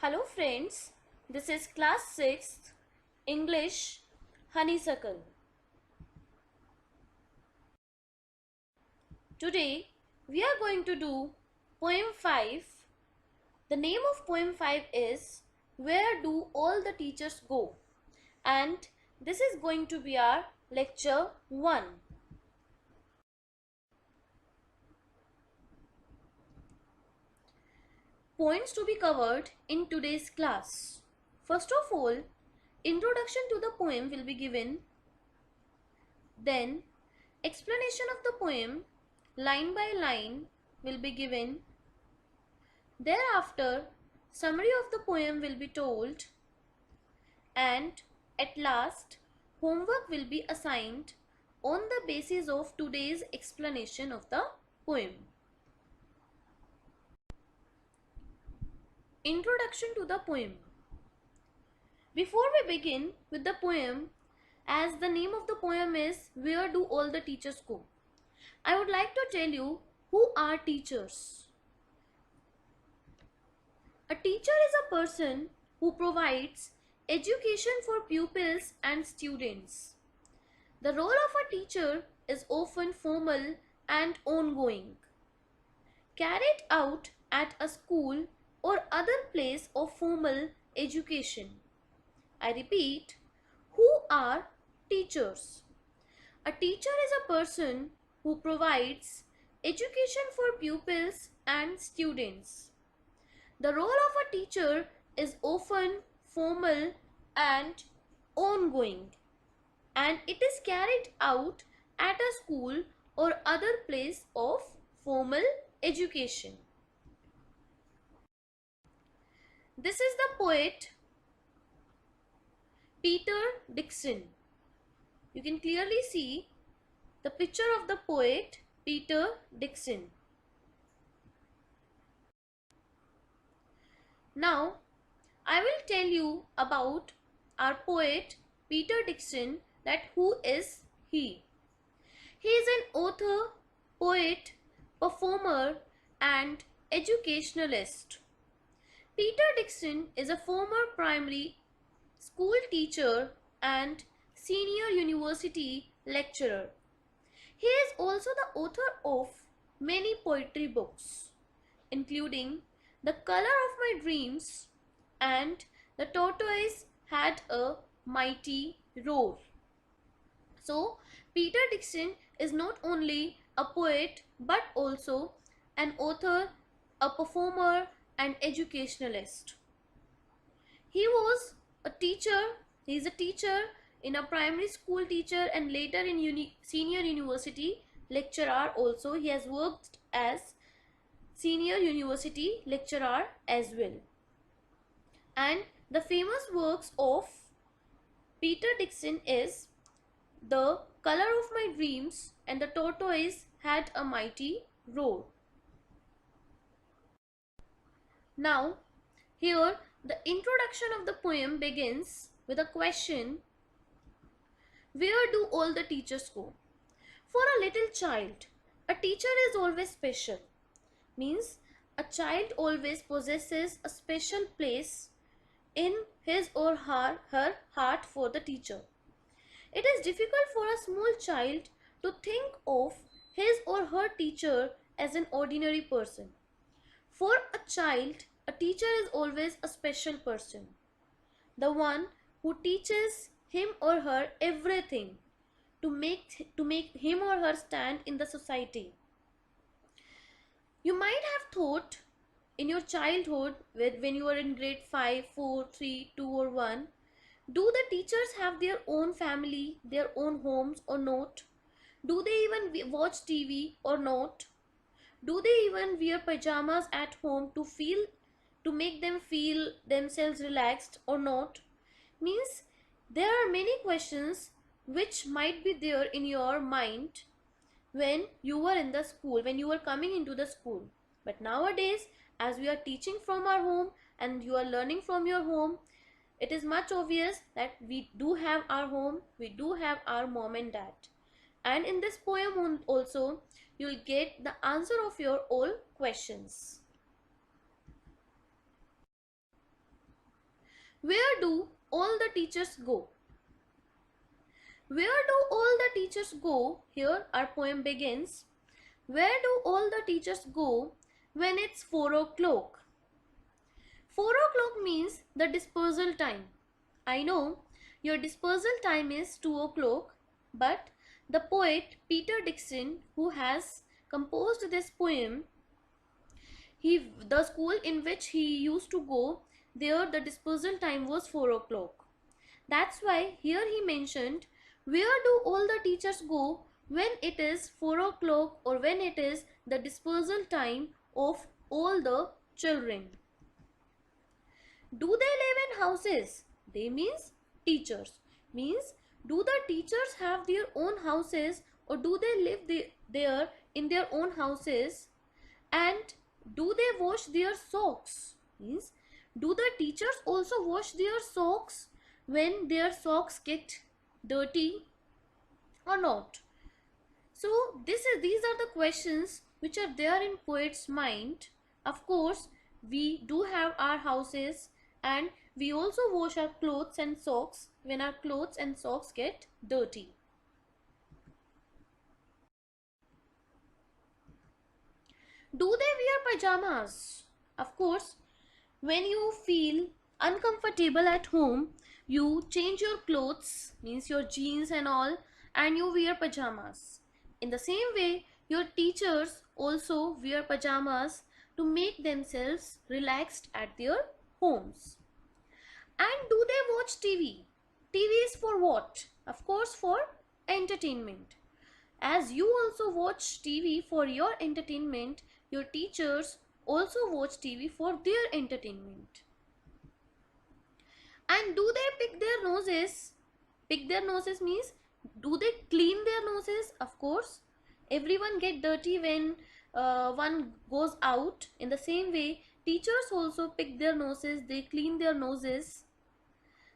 Hello friends, this is class 6th English Honeysuckle. Today we are going to do poem 5. The name of poem 5 is Where Do All the Teachers Go? And this is going to be our lecture 1. Points to be covered in today's class. First of all, introduction to the poem will be given. Then, explanation of the poem line by line will be given. Thereafter, summary of the poem will be told. And at last, homework will be assigned on the basis of today's explanation of the poem. Introduction to the poem. Before we begin with the poem, as the name of the poem is Where Do All the Teachers Go? I would like to tell you who are teachers. A teacher is a person who provides education for pupils and students. The role of a teacher is often formal and ongoing, carried out at a school or other place of formal education. I repeat, who are teachers? A teacher is a person who provides education for pupils and students. The role of a teacher is often formal and ongoing, and it is carried out at a school or other place of formal education. This is the poet Peter Dickson. You can clearly see the picture of the poet Peter Dickson. Now, I will tell you about our poet Peter Dickson, that who is he. He is an author, poet, performer and educationalist. Peter Dickson is a former primary school teacher and senior university lecturer. He is also the author of many poetry books, including The Color of My Dreams and The Tortoise Had a Mighty Roar. So, Peter Dickson is not only a poet but also an author, a performer and educationalist. He was a teacher, he is a teacher in a primary school teacher and later in senior university lecturer also. He has worked as senior university lecturer as well. And the famous works of Peter Dickson is The Color of My Dreams and The Tortoise Had a Mighty Roar. Now, here the introduction of the poem begins with a question: where do all the teachers go? For a little child, a teacher is always special. Means a child always possesses a special place in his or her heart for the teacher. It is difficult for a small child to think of his or her teacher as an ordinary person. For a child, a teacher is always a special person, the one who teaches him or her everything to make him or her stand in the society. You might have thought in your childhood, when you were in grade 5, 4, 3, 2 or 1, do the teachers have their own family, their own homes or not? Do they even watch TV or not? Do they even wear pajamas at home to make them feel themselves relaxed or not? Means there are many questions which might be there in your mind when you were in the school, when you were coming into the school. But nowadays, as we are teaching from our home and you are learning from your home, it is much obvious that we do have our home, we do have our mom and dad. And in this poem also, you will get the answer of your all questions. Where do all the teachers go? Where do all the teachers go? Here our poem begins. Where do all the teachers go when it's 4 o'clock? 4 o'clock means the dispersal time. I know your dispersal time is 2 o'clock, but the poet Peter Dixon, who has composed this poem, the school in which he used to go, there the dispersal time was 4 o'clock. That's why here he mentioned, where do all the teachers go when it is 4 o'clock or when it is the dispersal time of all the children? Do they live in houses? They means teachers. Means, do the teachers have their own houses or do they live there in their own houses? And do they wash their socks? Means, do the teachers also wash their socks when their socks get dirty or not? So these are the questions which are there in poet's mind. Of course, we do have our houses and we also wash our clothes and socks when our clothes and socks get dirty. Do they wear pajamas? Of course, when you feel uncomfortable at home, you change your clothes, means your jeans and all, and you wear pajamas. In the same way, your teachers also wear pajamas to make themselves relaxed at their homes. And do they watch TV? TV is for what? Of course, for entertainment. As you also watch TV for your entertainment, your teachers also watch TV for their entertainment. And do they pick their noses? Pick their noses means, do they clean their noses? Of course. Everyone get dirty when one goes out. In the same way, teachers also pick their noses, they clean their noses.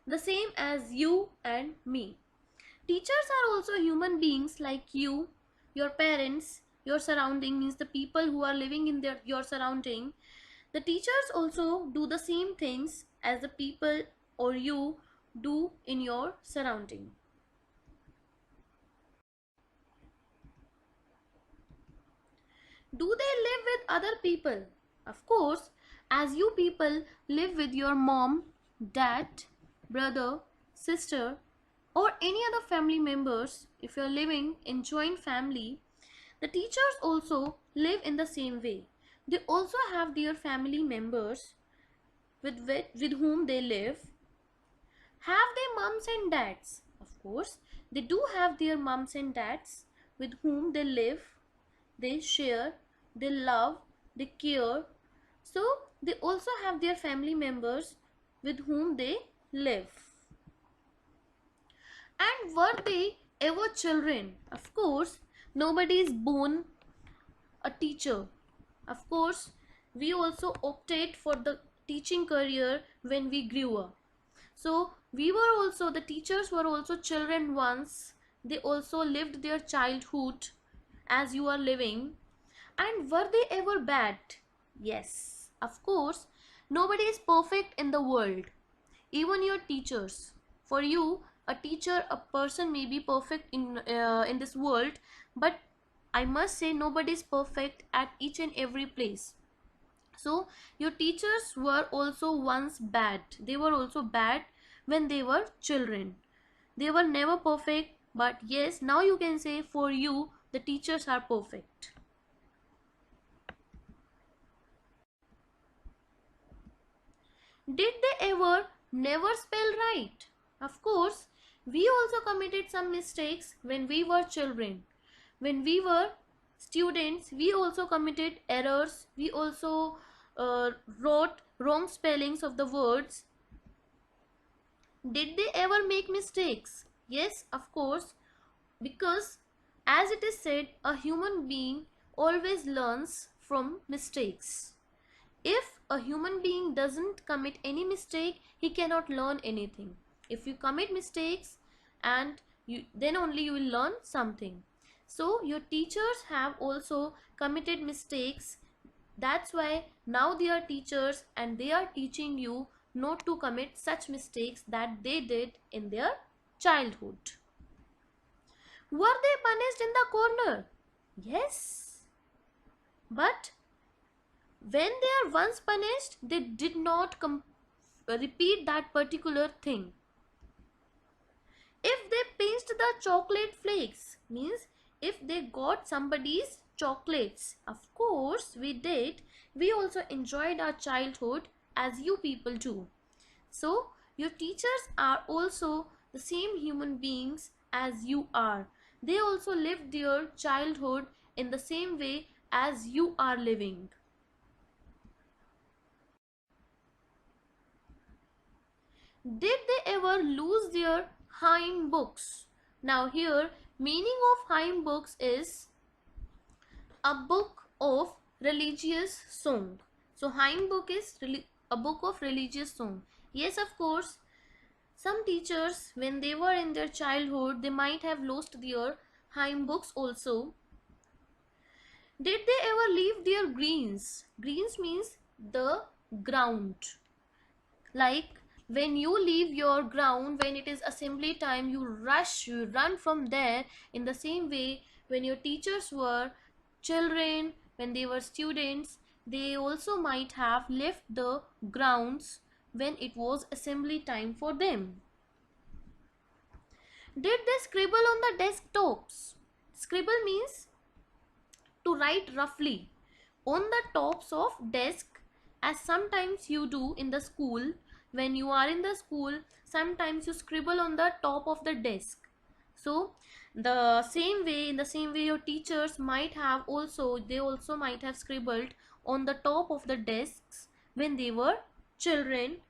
The same as you and me. Teachers are also human beings like you, your parents, your surrounding, means the people who are living in your surrounding. The teachers also do the same things as the people or you do in your surrounding. Do they live with other people? Of course, as you people live with your mom, dad, brother, sister, or any other family members, if you are living in joint family, the teachers also live in the same way. They also have their family members with whom they live. Have they moms and dads? Of course, they do have their moms and dads with whom they live, they share, they love, they care. So they also have their family members with whom they live. And were they ever children? Of course, nobody is born a teacher. Of course, we also opted for the teaching career when we grew up. So the teachers were also children once. They also lived their childhood as you are living. And were they ever bad? Yes, of course, nobody is perfect in the world. Even your teachers. For you, a teacher, a person may be perfect in this world, but I must say nobody is perfect at each and every place. So your teachers were also once bad. They were also bad when they were children. They were never perfect, but yes, now you can say for you the teachers are perfect. Did they ever never spell right? Of course, we also committed some mistakes when we were children. When we were students, we also committed errors. We also wrote wrong spellings of the words. Did they ever make mistakes? Yes, of course, because as it is said, a human being always learns from mistakes. If a human being doesn't commit any mistake, he cannot learn anything. If you commit mistakes and then only you will learn something. So your teachers have also committed mistakes. That's why now they are teachers and they are teaching you not to commit such mistakes that they did in their childhood. Were they punished in the corner? Yes. But when they are once punished, they did not repeat that particular thing. If they pinched the chocolate flakes, means if they got somebody's chocolates, of course we did, we also enjoyed our childhood as you people do. So your teachers are also the same human beings as you are. They also lived their childhood in the same way as you are living. Did they ever lose their hymn books? Now here, meaning of hymn books is a book of religious song. So hymn book is a book of religious song. Yes, of course, some teachers when they were in their childhood, they might have lost their hymn books also. Did they ever leave their greens? Greens means the ground. Like when you leave your ground, when it is assembly time, you rush, you run from there. In the same way, when your teachers were children, when they were students, they also might have left the grounds when it was assembly time for them. Did they scribble on the desktops? Scribble means to write roughly on the tops of desk, as sometimes you do in the school. When you are in the school, sometimes you scribble on the top of the desk. So in the same way your teachers might have also, they also might have scribbled on the top of the desks when they were children.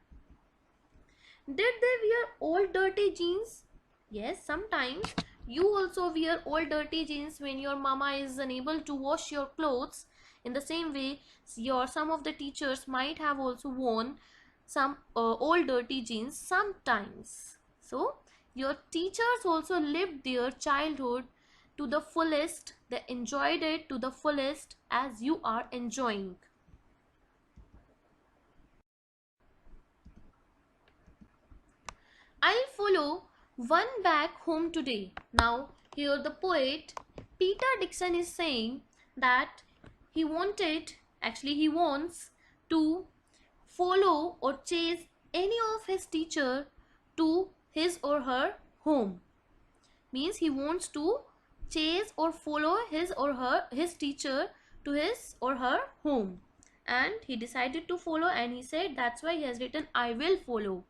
Did they wear old dirty jeans? Yes, sometimes you also wear old dirty jeans when your mama is unable to wash your clothes. In the same way, some of the teachers might have also worn some old dirty jeans sometimes. So your teachers also lived their childhood to the fullest. They enjoyed it to the fullest as you are enjoying. I'll follow one back home today. Now, here the poet Peter Dixon is saying that he wants to follow or chase any of his teacher to his or her home. Means he wants to chase or follow his teacher to his or her home. And he decided to follow, and he said that's why he has written I will follow.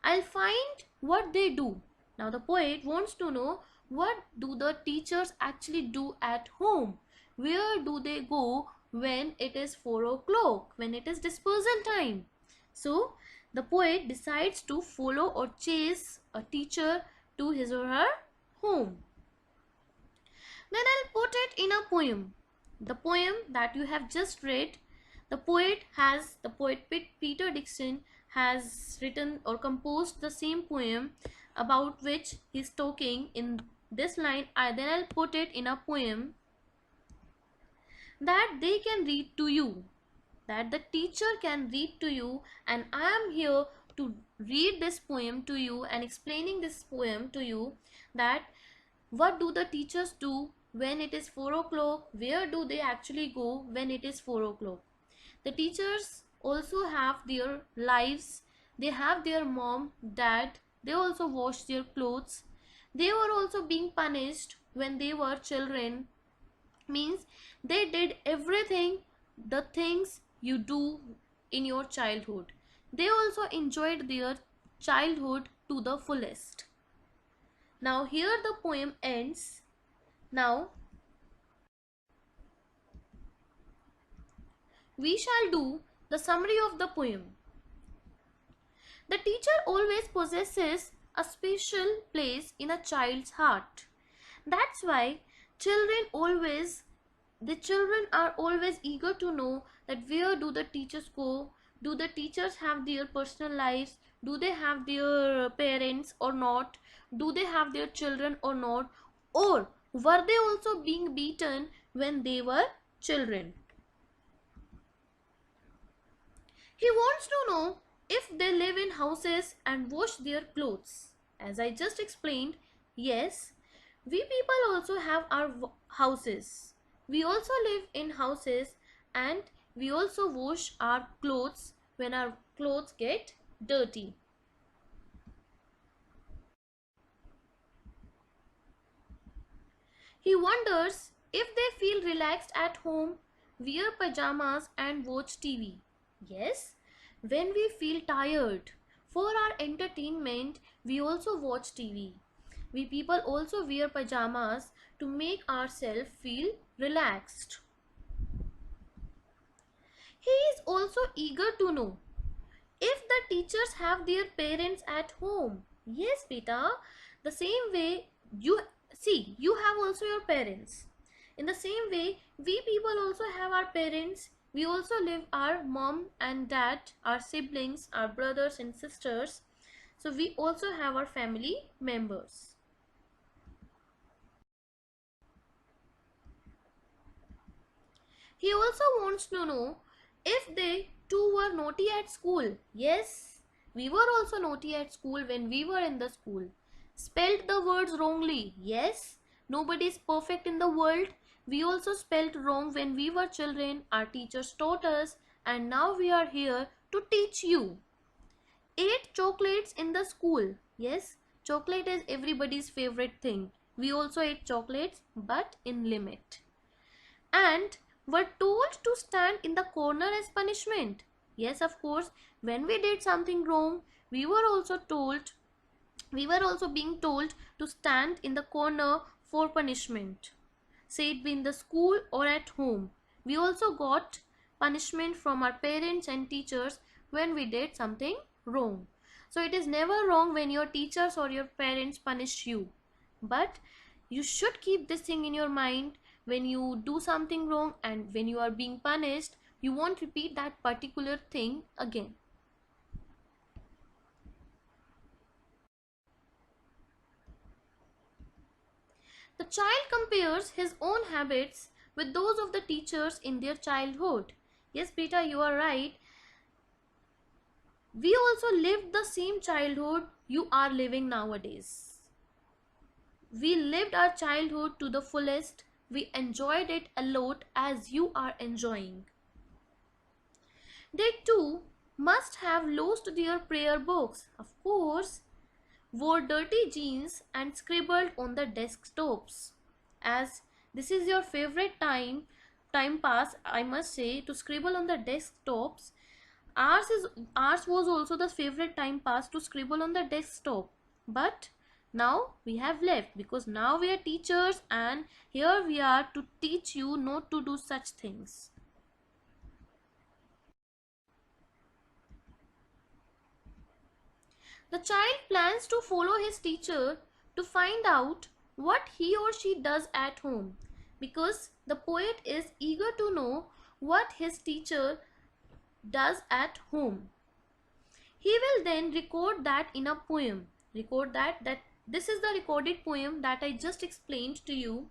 I'll find what they do. Now the poet wants to know, what do the teachers actually do at home? Where do they go when it is 4 o'clock, when it is dispersal time? So the poet decides to follow or chase a teacher to his or her home. Then I'll put it in a poem. The poem that you have just read, the poet Peter Dixon has written or composed the same poem about which he's talking in this line. Then I'll put it in a poem that they can read to you, that the teacher can read to you, and I am here to read this poem to you and explaining this poem to you, that what do the teachers do when it is 4 o'clock, where do they actually go when it is 4 o'clock. The teachers also have their lives. They have their mom, dad. They also wash their clothes. They were also being punished when they were children. Means they did everything, the things you do in your childhood. They also enjoyed their childhood to the fullest. Now here the poem ends. Now we shall do the summary of the poem. The teacher always possesses a special place in a child's heart. That's why children are always eager to know that where do the teachers go? Do the teachers have their personal lives? Do they have their parents or not? Do they have their children or not? Or were they also being beaten when they were children? He wants to know if they live in houses and wash their clothes? As I just explained, yes, we people also have our houses. We also live in houses and we also wash our clothes when our clothes get dirty. He wonders if they feel relaxed at home, wear pajamas and watch TV. Yes, when we feel tired, for our entertainment, we also watch TV. We people also wear pajamas to make ourselves feel relaxed. He is also eager to know if the teachers have their parents at home. Yes, beta, the same way you see, you have also your parents. In the same way, we people also have our parents. We also live our mom and dad, our siblings, our brothers and sisters. So we also have our family members. He also wants to know if they too were naughty at school. Yes, we were also naughty at school when we were in the school. Spelled the words wrongly. Yes, nobody is perfect in the world. We also spelled wrong when we were children. Our teachers taught us, and now we are here to teach you. Ate chocolates in the school. Yes, chocolate is everybody's favorite thing. We also ate chocolates, but in limit, and were told to stand in the corner as punishment. Yes, of course, when we did something wrong, we were also told, we were also being told to stand in the corner for punishment. Say it be in the school or at home. We also got punishment from our parents and teachers when we did something wrong. So it is never wrong when your teachers or your parents punish you. But you should keep this thing in your mind: when you do something wrong and when you are being punished, you won't repeat that particular thing again. The child compares his own habits with those of the teachers in their childhood. Yes, beta, you are right. We also lived the same childhood you are living nowadays. We lived our childhood to the fullest. We enjoyed it a lot as you are enjoying. They too must have lost their prayer books, of course, wore dirty jeans and scribbled on the desktops. As this is your favorite time pass, I must say, to scribble on the desktops. Ours was also the favorite time pass to scribble on the desktop. But now we have left because now we are teachers and here we are to teach you not to do such things. The child plans to follow his teacher to find out what he or she does at home, because the poet is eager to know what his teacher does at home. He will then record that in a poem. Record that this is the recorded poem that I just explained to you.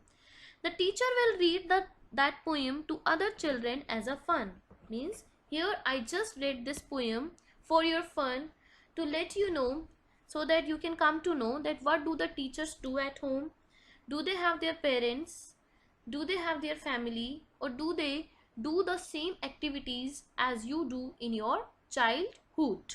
The teacher will read that poem to other children as a fun. Means here I just read this poem for your fun, to let you know, so that you can come to know that what do the teachers do at home. Do they have their parents? Do they have their family? Or do they do the same activities as you do in your childhood?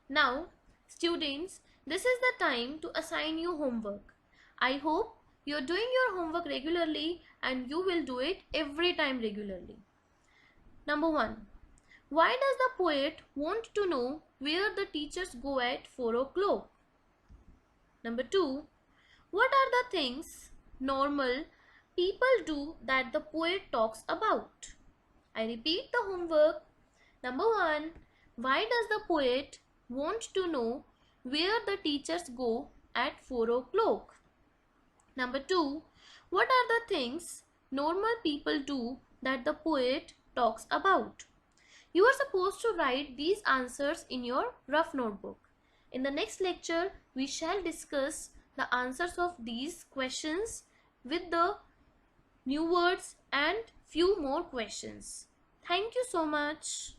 Now, students, this is the time to assign you homework. I hope you're doing your homework regularly and you will do it every time regularly. Number 1. Why does the poet want to know where the teachers go at 4 o'clock? Number 2. What are the things normal people do that the poet talks about? I repeat the homework. Number 1. Why does the poet want to know where the teachers go at 4 o'clock? Number 2. What are the things normal people do that the poet talks about? You are supposed to write these answers in your rough notebook. In the next lecture, we shall discuss the answers of these questions with the new words and few more questions. Thank you so much.